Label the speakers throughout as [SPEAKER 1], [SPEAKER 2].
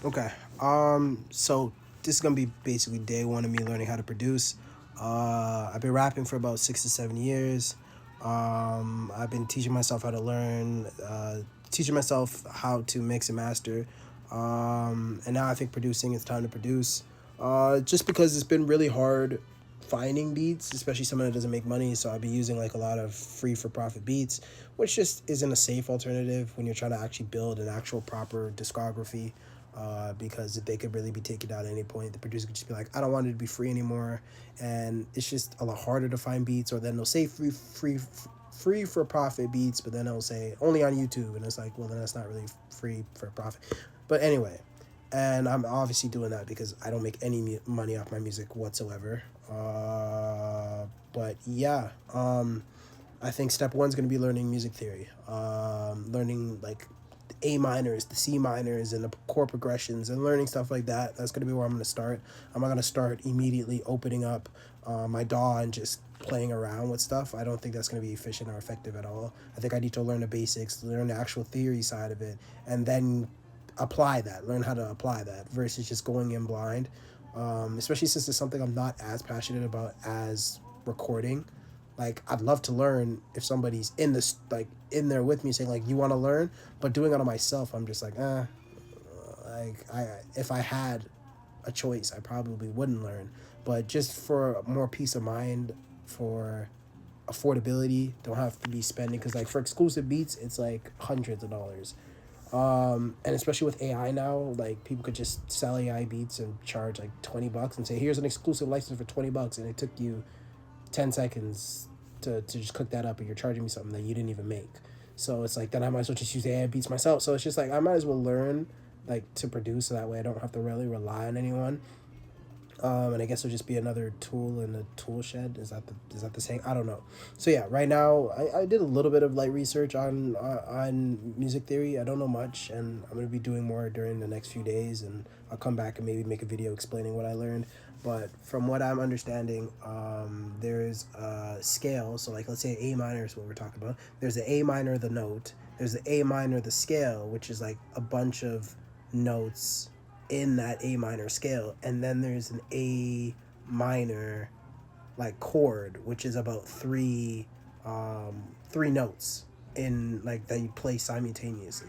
[SPEAKER 1] Okay. So this is gonna be basically day one of me learning how to produce. I've been rapping for about 6 to 7 years. I've been teaching myself how to learn, teaching myself how to mix and master. And now I think producing, it's time to produce. Just because it's been really hard finding beats, especially someone that doesn't make money. So I've been using like a lot of free for profit beats, which just isn't a safe alternative when you're trying to actually build an actual proper discography. Because they could really be taken down at any point. The producer could just be like, I don't want it to be free anymore, and it's just a lot harder to find beats. Or then they'll say free for profit beats, but then they'll say only on YouTube, and it's like, well, then that's not really free for profit. But anyway, and I'm obviously doing that because I don't make any money off my music whatsoever. But yeah, I think step one's going to be learning music theory, learning like the A minors, the C minors, and the chord progressions, and learning stuff like that. That's going to be where I'm going to start. I'm not going to start immediately opening up my DAW and just playing around with stuff. I don't think that's going to be efficient or effective at all. I think I need to learn the basics, learn the actual theory side of it, and then apply that, learn how to apply that versus just going in blind. Especially since it's something I'm not as passionate about as recording. Like I'd love to learn if somebody's in this like in there with me saying like you want to learn, but doing it on myself, I'm just like like I if I had a choice, I probably wouldn't learn. But just for more peace of mind, for affordability, don't have to be spending because like for exclusive beats, it's like hundreds of dollars. And especially with AI now, like people could just sell AI beats and charge like $20 and say, here's an exclusive license for $20, and it took you 10 seconds to just cook that up, and you're charging me something that you didn't even make. So it's like then I might as well just use AI beats myself. So it's just like I might as well learn like to produce so that way I don't have to really rely on anyone. And I guess it'll just be another tool in the tool shed. Is that the saying? I don't know. So yeah, right now I did a little bit of light research on music theory. I don't know much, and I'm gonna be doing more during the next few days, and I'll come back and maybe make a video explaining what I learned. But from what I'm understanding, there's a scale. So like let's say A minor is what we're talking about. There's the A minor, the note. There's the A minor, the scale, which is like a bunch of notes in that A minor scale, and then there's an A minor like chord, which is about three notes in like that you play simultaneously.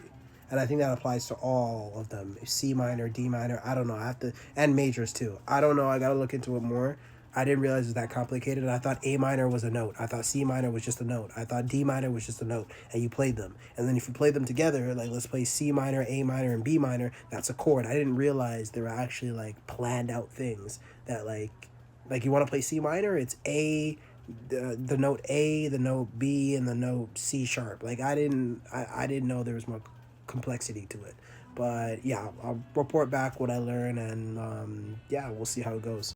[SPEAKER 1] And I think that applies to all of them. C minor, D minor, I don't know. I have to, and majors too. I don't know. I gotta look into it more. I didn't realize it was that complicated. I thought A minor was a note. I thought C minor was just a note. I thought D minor was just a note, and you played them. And then if you play them together, like let's play C minor, A minor, and B minor, that's a chord. I didn't realize there were actually like planned out things that like you want to play C minor, it's A, the note A, the note B, and the note C sharp. Like I didn't know there was more complexity to it. But yeah, I'll report back what I learn, and yeah, we'll see how it goes.